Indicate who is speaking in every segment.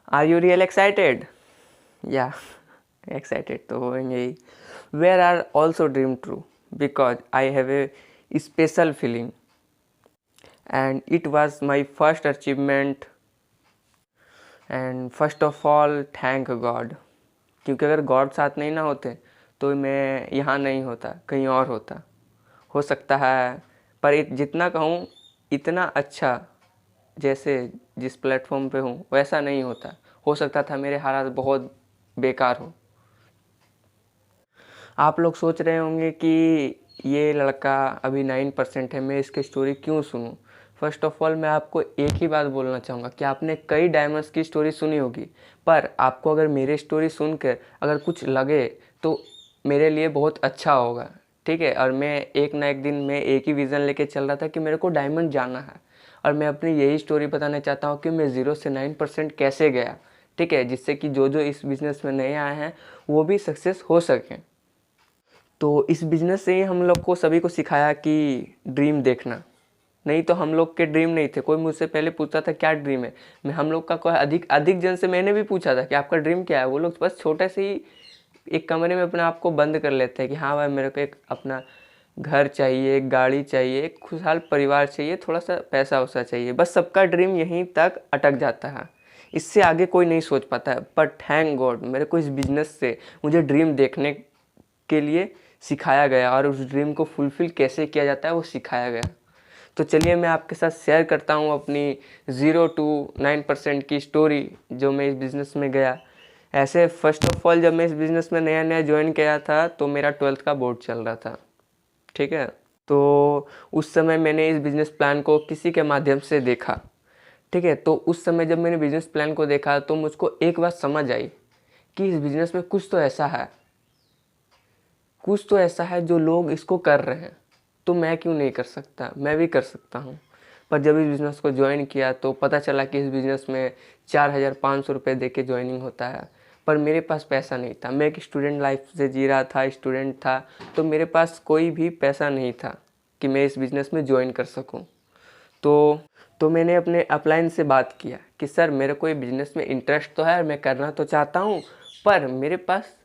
Speaker 1: Are you real excited? Yeah, excited तो होंगे ही. Where are also dream true because I have a special feeling and it was my first achievement and first of all thank God. क्योंकि अगर God साथ नहीं ना होते तो मैं यहाँ नहीं होता, कहीं और होता. हो सकता है पर जितना कहूँ इतना अच्छा जैसे जिस प्लेटफॉर्म पे हूँ वैसा नहीं होता. हो सकता था मेरे हालात बहुत बेकार हो. आप लोग सोच रहे होंगे कि ये लड़का अभी 9% है, मैं इसकी स्टोरी क्यों सुनूं. फर्स्ट ऑफ ऑल मैं आपको एक ही बात बोलना चाहूँगा कि आपने कई डायमंड्स की स्टोरी सुनी होगी, पर आपको अगर मेरी स्टोरी सुनकर अगर कुछ लगे तो मेरे लिए बहुत अच्छा होगा. ठीक है. और मैं एक ना एक दिन मैं एक ही विज़न लेके चल रहा था कि मेरे को डायमंड जाना है और मैं अपनी यही स्टोरी बताना चाहता हूँ कि मैं 0 से 9% कैसे गया. ठीक है. जिससे कि जो इस बिज़नेस में नए आए हैं वो भी सक्सेस हो सकें. तो इस बिज़नेस से ही हम लोग को सभी को सिखाया कि ड्रीम देखना. नहीं तो हम लोग के ड्रीम नहीं थे. कोई मुझसे पहले पूछता था क्या ड्रीम है, मैं हम लोग का कोई अधिक जन से मैंने भी पूछा था कि आपका ड्रीम क्या है. वो लोग बस छोटे से ही एक कमरे में अपने आप को बंद कर लेते हैं कि हाँ भाई मेरे को एक अपना घर चाहिए, एक गाड़ी चाहिए, एक खुशहाल परिवार चाहिए, थोड़ा सा पैसा वैसा चाहिए. बस सबका ड्रीम यहीं तक अटक जाता है. इससे आगे कोई नहीं सोच पाता है. पर थैंक गॉड मेरे को इस बिज़नेस से मुझे ड्रीम देखने के लिए सिखाया गया और उस ड्रीम को फुलफ़िल कैसे किया जाता है वो सिखाया गया. तो चलिए मैं आपके साथ शेयर करता हूँ अपनी 0 to 9% की स्टोरी जो मैं इस बिज़नेस में गया. ऐसे फर्स्ट ऑफ ऑल जब मैं इस बिज़नेस में नया नया ज्वाइन किया था तो मेरा 12th का बोर्ड चल रहा था. ठीक है. तो उस समय मैंने इस बिज़नेस प्लान को किसी के माध्यम से देखा. ठीक है. तो उस समय जब मैंने बिज़नेस प्लान को देखा तो मुझको एक बात समझ आई कि इस बिज़नेस में कुछ तो ऐसा है जो लोग इसको कर रहे हैं तो मैं क्यों नहीं कर सकता, मैं भी कर सकता हूँ. पर जब इस बिज़नेस को ज्वाइन किया तो पता चला कि इस बिज़नेस में 4,500 रुपये दे के ज्वाइनिंग होता है. पर मेरे पास पैसा नहीं था. मैं एक स्टूडेंट लाइफ से जी रहा था, स्टूडेंट था, तो मेरे पास कोई भी पैसा नहीं था कि मैं इस बिज़नेस में ज्वाइन कर सकूँ. तो मैंने अपने अपलाइन से बात किया कि सर मेरे को ये बिज़नेस में इंटरेस्ट तो है, मैं करना तो चाहता हूँ, पर मेरे पास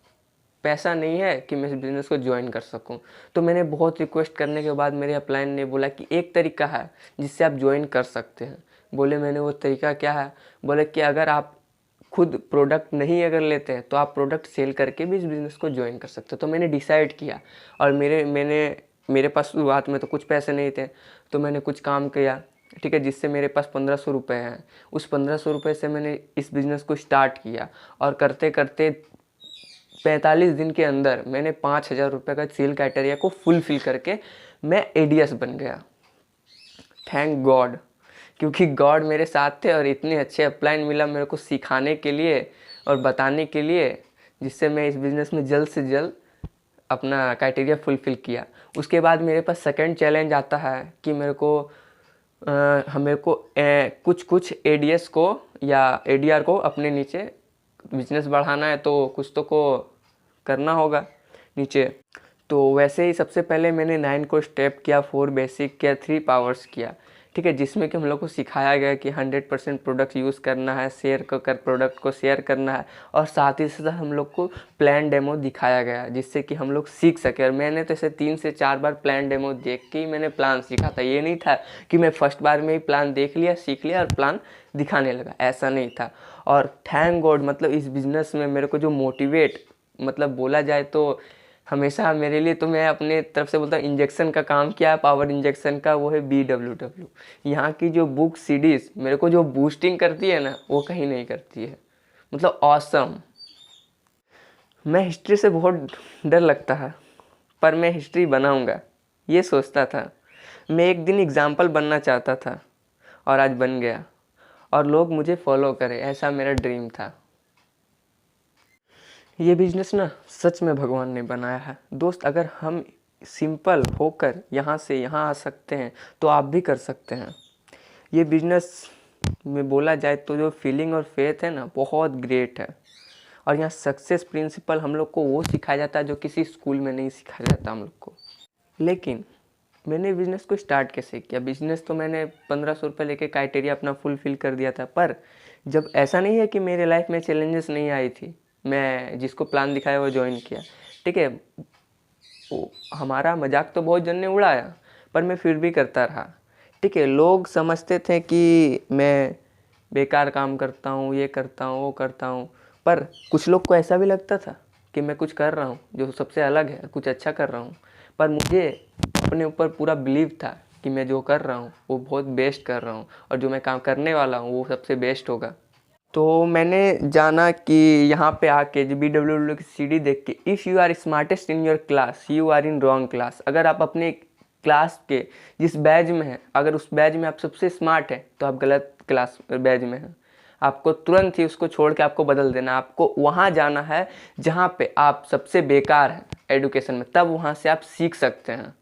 Speaker 1: पैसा नहीं है कि मैं इस बिज़नेस को ज्वाइन कर सकूं. तो मैंने बहुत रिक्वेस्ट करने के बाद मेरे अपलाइन ने बोला कि एक तरीका है जिससे आप ज्वाइन कर सकते हैं. बोले मैंने वो तरीका क्या है. बोले कि अगर आप खुद प्रोडक्ट नहीं अगर लेते हैं तो आप प्रोडक्ट सेल करके भी इस बिज़नेस को ज्वाइन कर सकते हो. तो मैंने डिसाइड किया और मेरे पास शुरुआत में तो कुछ पैसे नहीं थे तो मैंने कुछ काम किया. ठीक है. जिससे मेरे पास 1,500 रुपये हैं. उस 1,500 रुपये से मैंने इस बिज़नेस को स्टार्ट किया और करते करते 45 दिन के अंदर मैंने 5,000 रुपये का सेल क्राइटेरिया को फुलफिल करके मैं एडीएस बन गया. Thank God. क्योंकि गॉड मेरे साथ थे और इतने अच्छे अपलाइन मिला मेरे को सिखाने के लिए और बताने के लिए, जिससे मैं इस बिज़नेस में जल्द से जल्द अपना क्राइटेरिया फुलफिल किया. उसके बाद मेरे पास सेकंड चैलेंज आता है कि मेरे को कुछ एडीएस को या एडीआर को अपने नीचे बिजनेस बढ़ाना है तो कुछ तो को करना होगा नीचे. तो वैसे ही सबसे पहले मैंने 9 को स्टेप किया, 4 बेसिक किया, 3 पावर्स किया. ठीक है. जिसमें कि हम लोग को सिखाया गया कि 100% प्रोडक्ट यूज़ करना है, शेयर कर प्रोडक्ट को शेयर करना है और साथ ही साथ हम लोग को प्लान डेमो दिखाया गया जिससे कि हम लोग सीख सके. और मैंने तो ऐसे 3 से 4 बार प्लान डेमो देख के ही मैंने प्लान सीखा था. ये नहीं था कि मैं फर्स्ट बार में ही प्लान देख लिया, सीख लिया और प्लान दिखाने लगा, ऐसा नहीं था. और थैंक गॉड मतलब इस बिज़नेस में मेरे को जो मोटिवेट मतलब बोला जाए तो हमेशा मेरे लिए तो मैं अपने तरफ से बोलता हूँ इंजेक्शन का काम किया है, पावर इंजेक्शन का, वो है BWW. यहाँ की जो बुक सीरीज़ मेरे को जो बूस्टिंग करती है ना वो कहीं नहीं करती है. मतलब ऑसम. मैं हिस्ट्री से बहुत डर लगता है पर मैं हिस्ट्री बनाऊँगा ये सोचता था. मैं एक दिन एग्ज़ाम्पल बनना चाहता था और आज बन गया और लोग मुझे फॉलो करें, ऐसा मेरा ड्रीम था. ये बिज़नेस ना सच में भगवान ने बनाया है दोस्त. अगर हम सिंपल होकर यहाँ से यहाँ आ सकते हैं तो आप भी कर सकते हैं. ये बिज़नेस में बोला जाए तो जो फीलिंग और फेथ है ना बहुत ग्रेट है. और यहाँ सक्सेस प्रिंसिपल हम लोग को वो सिखाया जाता है जो किसी स्कूल में नहीं सिखाया जाता हम लोग को. लेकिन मैंने बिज़नेस को स्टार्ट कैसे किया। बिज़नेस तो मैंने 1500 रुपये लेके क्राइटेरिया अपना फुलफ़िल कर दिया था। पर जब ऐसा नहीं है कि मेरे लाइफ में चैलेंजेस नहीं आई थी, मैं जिसको प्लान दिखाया वो ज्वाइन किया, ठीक है। हमारा मजाक तो बहुत जन ने उड़ाया, पर मैं फिर भी करता रहा, ठीक है। लोग समझते थे कि मैं बेकार काम करता हूँ, ये करता हूँ, वो करता हूँ, पर कुछ लोग को ऐसा भी लगता था कि मैं कुछ कर रहा हूँ जो सबसे अलग है, कुछ अच्छा कर रहा हूँ। पर मुझे अपने ऊपर पूरा बिलीव था कि मैं जो कर रहा हूँ वो बहुत बेस्ट कर रहा हूँ, और जो मैं काम करने वाला हूँ वो सबसे बेस्ट होगा। तो मैंने जाना कि यहाँ पे आके जो BWW की सीढ़ी देख के, if you are smartest in your class you are in wrong class. अगर आप अपने क्लास के जिस बैच में हैं, अगर उस बैच में आप सबसे स्मार्ट हैं तो आप गलत क्लास बैच में हैं। आपको तुरंत ही उसको छोड़ के आपको बदल देना। आपको वहाँ जाना है जहाँ पे आप सबसे बेकार हैं एडुकेशन में, तब वहाँ से आप सीख सकते हैं।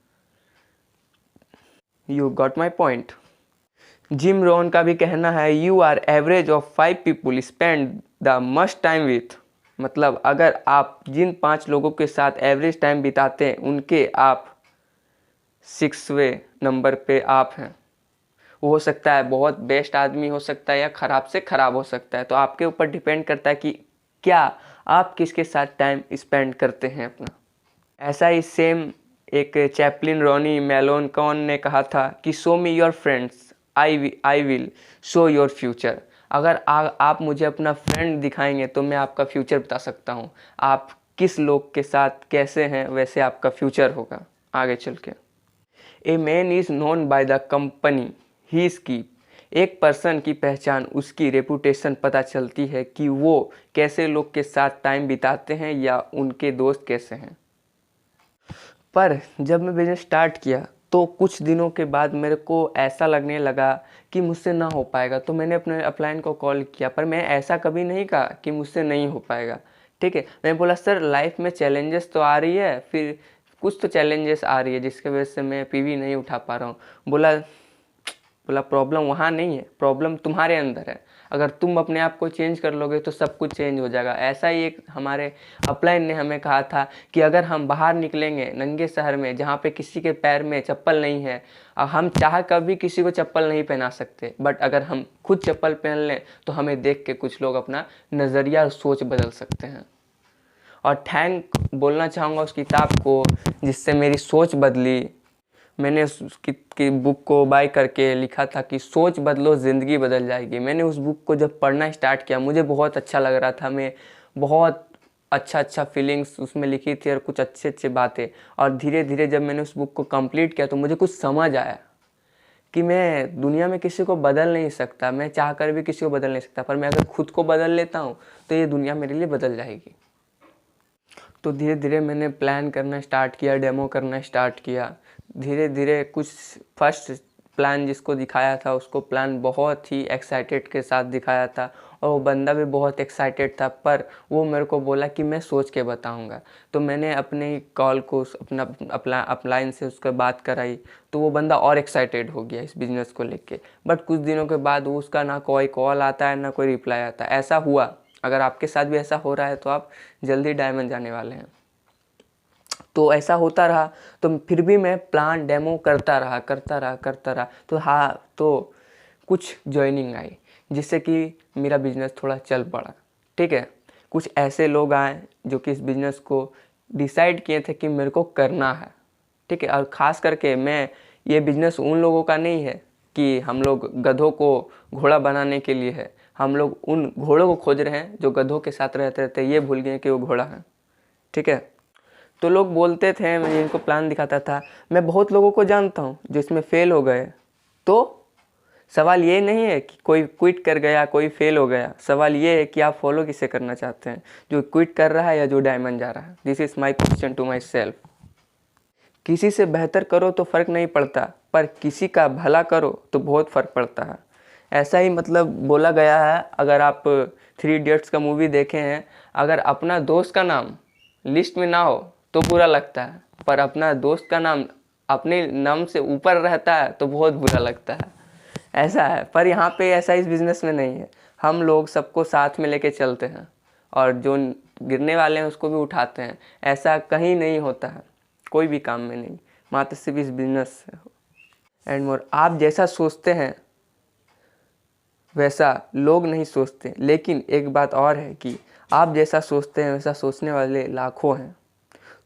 Speaker 1: You got my point. Jim Rohn का भी कहना है you are average of 5 people spend the must time with. मतलब अगर आप जिन 5 लोगों के साथ एवरेज टाइम बिताते हैं उनके आप 6वें नंबर पे आप हैं। वो हो सकता है बहुत बेस्ट आदमी हो सकता है या ख़राब से ख़राब हो सकता है। तो आपके ऊपर डिपेंड करता है कि क्या आप किसके साथ टाइम स्पेंड करते हैं अपना। ऐसा ही सेम एक चैपलिन रॉनी मेलोन कौन ने कहा था कि show me your friends I will show your future. अगर आप मुझे अपना फ्रेंड दिखाएंगे तो मैं आपका फ्यूचर बता सकता हूँ। आप किस लोग के साथ कैसे हैं वैसे आपका फ्यूचर होगा आगे चल के। A man is known by the company he is keep. एक पर्सन की पहचान उसकी रेपुटेशन पता चलती है कि वो कैसे लोग के साथ टाइम बिताते हैं या उनके दोस्त कैसे हैं। पर जब मैं बिज़नेस स्टार्ट किया तो कुछ दिनों के बाद मेरे को ऐसा लगने लगा कि मुझसे ना हो पाएगा। तो मैंने अपने अपलाइन को कॉल किया, पर मैं ऐसा कभी नहीं कहा कि मुझसे नहीं हो पाएगा, ठीक है। मैं बोला सर लाइफ में चैलेंजेस तो आ रही है, फिर कुछ तो चैलेंजेस आ रही है जिसके वजह से मैं PV नहीं उठा पा रहा हूँ। बोला प्रॉब्लम वहाँ नहीं है, प्रॉब्लम तुम्हारे अंदर है। अगर तुम अपने आप को चेंज कर लोगे तो सब कुछ चेंज हो जाएगा। ऐसा ही एक हमारे अपलाइन ने हमें कहा था कि अगर हम बाहर निकलेंगे नंगे शहर में जहाँ पे किसी के पैर में चप्पल नहीं है, हम चाह कभी किसी को चप्पल नहीं पहना सकते, बट अगर हम खुद चप्पल पहन लें तो हमें देख के कुछ लोग अपना नज़रिया और सोच बदल सकते हैं। और थैंक बोलना चाहूँगा उस किताब को जिससे मेरी सोच बदली। मैंने उस की बुक को बाय करके लिखा था कि सोच बदलो ज़िंदगी बदल जाएगी। मैंने उस बुक को जब पढ़ना स्टार्ट किया मुझे बहुत अच्छा लग रहा था। मैं बहुत अच्छा फीलिंग्स उसमें लिखी थी और कुछ अच्छे बातें। और धीरे धीरे जब मैंने उस बुक को कंप्लीट किया तो मुझे कुछ समझ आया कि मैं दुनिया में किसी को बदल नहीं सकता, मैं चाह कर भी किसी को बदल नहीं सकता, पर मैं अगर खुद को बदल लेता हूँ तो ये दुनिया मेरे लिए बदल जाएगी। तो धीरे धीरे मैंने प्लान करना स्टार्ट किया, डेमो करना स्टार्ट किया। धीरे धीरे कुछ फर्स्ट प्लान जिसको दिखाया था उसको प्लान बहुत ही एक्साइटेड के साथ दिखाया था और वो बंदा भी बहुत एक्साइटेड था, पर वो मेरे को बोला कि मैं सोच के बताऊंगा। तो मैंने अपने कॉल को अपना अपलाइन से उसका बात कराई तो वो बंदा और एक्साइटेड हो गया इस बिज़नेस को लेके। बट कुछ दिनों के बाद उसका ना कोई कॉल आता है ना कोई रिप्लाई आता है। ऐसा हुआ, अगर आपके साथ भी ऐसा हो रहा है तो आप जल्दी डायमंड जाने वाले हैं। तो ऐसा होता रहा, तो फिर भी मैं प्लान डेमो करता रहा। तो कुछ जॉइनिंग आई जिससे कि मेरा बिज़नेस थोड़ा चल पड़ा, ठीक है। कुछ ऐसे लोग आए जो कि इस बिज़नेस को डिसाइड किए थे कि मेरे को करना है, ठीक है। और ख़ास करके मैं ये बिज़नेस उन लोगों का नहीं है कि हम लोग गधों को घोड़ा बनाने के लिए है। हम लोग उन घोड़ों को खोज रहे हैं जो गधों के साथ रहते ये भूल गए कि वो घोड़ा है, ठीक है। तो लोग बोलते थे, मैं इनको प्लान दिखाता था। मैं बहुत लोगों को जानता हूँ जो इसमें फ़ेल हो गए। तो सवाल ये नहीं है कि कोई क्विट कर गया कोई फेल हो गया, सवाल ये है कि आप फॉलो किसे करना चाहते हैं, जो क्विट कर रहा है या जो डायमंड जा रहा है। This is my question to myself. किसी से बेहतर करो तो फ़र्क नहीं पड़ता, पर किसी का भला करो तो बहुत फ़र्क पड़ता है। ऐसा ही मतलब बोला गया है। अगर आप 3 इडियट्स का मूवी देखे हैं, अगर अपना दोस्त का नाम लिस्ट में ना हो तो बुरा लगता है, पर अपना दोस्त का नाम अपने नाम से ऊपर रहता है तो बहुत बुरा लगता है। ऐसा है, पर यहाँ पे ऐसा इस बिज़नेस में नहीं है। हम लोग सबको साथ में लेके चलते हैं और जो गिरने वाले हैं उसको भी उठाते हैं। ऐसा कहीं नहीं होता है, कोई भी काम में नहीं। मात्र सिर्फ इस बिजनेस से हो। एंड मोर, आप जैसा सोचते हैं वैसा लोग नहीं सोचते, लेकिन एक बात और है कि आप जैसा सोचते हैं वैसा सोचने वाले लाखों हैं।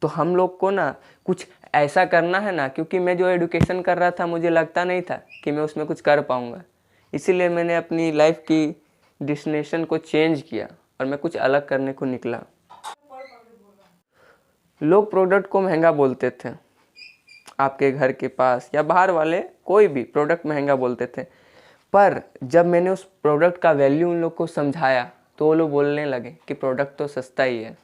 Speaker 1: तो हम लोग को ना कुछ ऐसा करना है ना, क्योंकि मैं जो एजुकेशन कर रहा था मुझे लगता नहीं था कि मैं उसमें कुछ कर पाऊँगा, इसीलिए मैंने अपनी लाइफ की डेस्टिनेशन को चेंज किया और मैं कुछ अलग करने को निकला। लोग प्रोडक्ट को महंगा बोलते थे, आपके घर के पास या बाहर वाले कोई भी प्रोडक्ट महंगा बोलते थे, पर जब मैंने उस प्रोडक्ट का वैल्यू उन लोग को समझाया तो वो लोग बोलने लगे कि प्रोडक्ट तो सस्ता ही है।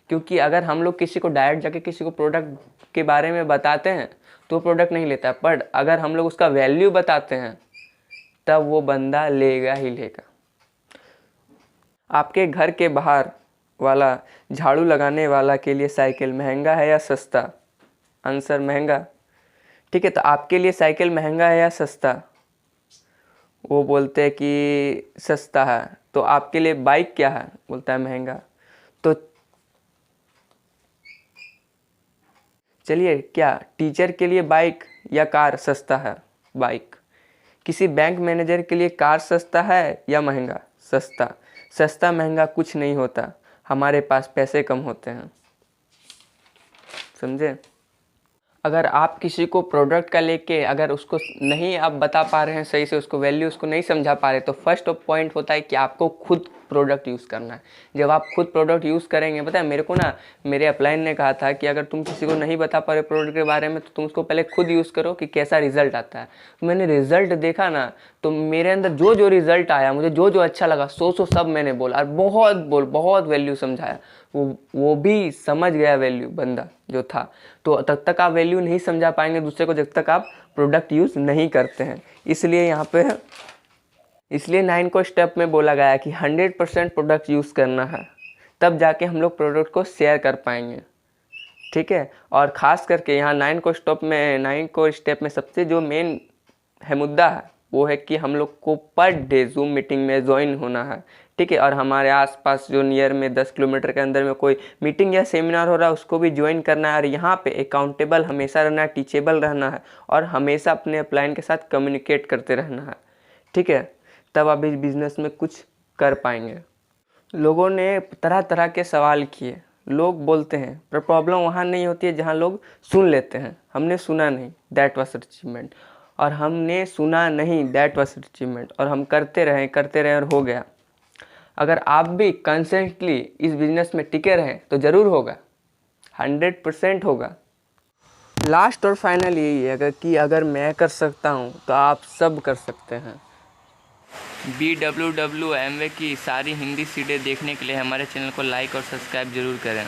Speaker 1: क्योंकि अगर हम लोग किसी को डायरेक्ट जाके किसी को प्रोडक्ट के बारे में बताते हैं तो वो प्रोडक्ट नहीं लेता, पर अगर हम लोग उसका वैल्यू बताते हैं तब वो बंदा लेगा ही लेगा। आपके घर के बाहर वाला झाड़ू लगाने वाला के लिए साइकिल महंगा है या सस्ता? आंसर महंगा। ठीक है, तो आपके लिए साइकिल महंगा है या सस्ता? वो बोलते हैं कि सस्ता है। तो आपके लिए बाइक क्या है? बोलता है महंगा। तो चलिए, क्या टीचर के लिए बाइक या कार सस्ता है? बाइक। किसी बैंक मैनेजर के लिए कार सस्ता है या महंगा? सस्ता। सस्ता महंगा कुछ नहीं होता, हमारे पास पैसे कम होते हैं। समझे? अगर आप किसी को प्रोडक्ट का लेके अगर उसको नहीं आप बता पा रहे हैं सही से, उसको वैल्यू उसको नहीं समझा पा रहे, तो फर्स्ट पॉइंट होता है कि आपको खुद प्रोडक्ट यूज़ करना है। जब आप खुद प्रोडक्ट यूज़ करेंगे, पता है मेरे को ना मेरे अपलाइन ने कहा था कि अगर तुम किसी को नहीं बता पा रहे प्रोडक्ट के बारे में तो तुम उसको पहले खुद यूज़ करो कि कैसा रिजल्ट आता है। तो मैंने रिजल्ट देखा ना, तो मेरे अंदर जो जो रिजल्ट आया, मुझे जो जो अच्छा लगा सो सब मैंने बोला और बहुत वैल्यू समझाया। वो भी समझ गया वैल्यू बंदा जो था। तो तब तक आप वैल्यू नहीं समझा पाएंगे दूसरे को जब तक आप प्रोडक्ट यूज़ नहीं करते हैं। इसलिए 9 को स्टेप में बोला गया है कि 100% प्रोडक्ट यूज़ करना है, तब जाके हम लोग प्रोडक्ट को शेयर कर पाएंगे। ठीक है, और ख़ास करके यहाँ 9 को स्टेप में सबसे जो मेन है मुद्दा है वो है कि हम लोग को पर डे जूम मीटिंग में ज्वाइन होना है। ठीक है, और हमारे आसपास जो नियर में 10 किलोमीटर के अंदर में कोई मीटिंग या सेमिनार हो रहा है उसको भी ज्वाइन करना है। और यहाँ पे अकाउंटेबल हमेशा रहना है, टीचेबल रहना है और हमेशा अपने अपलाइन के साथ कम्युनिकेट करते रहना है। ठीक है, तब आप इस बिज़नेस में कुछ कर पाएंगे। लोगों ने तरह तरह के सवाल किए, लोग बोलते हैं, पर प्रॉब्लम वहाँ नहीं होती है जहाँ लोग सुन लेते हैं। हमने सुना नहीं, दैट वाज अचीवमेंट। और हमने सुना नहीं, दैट वाज अचीवमेंट। और हम करते रहे और हो गया। अगर आप भी कंसिस्टेंटली इस बिज़नेस में टिके रहें तो ज़रूर होगा, 100% होगा। लास्ट और फाइनल यही है कि अगर मैं कर सकता हूँ तो आप सब कर सकते हैं। BWW एमवे की सारी हिंदी सीडें देखने के लिए हमारे चैनल को लाइक और सब्सक्राइब जरूर करें।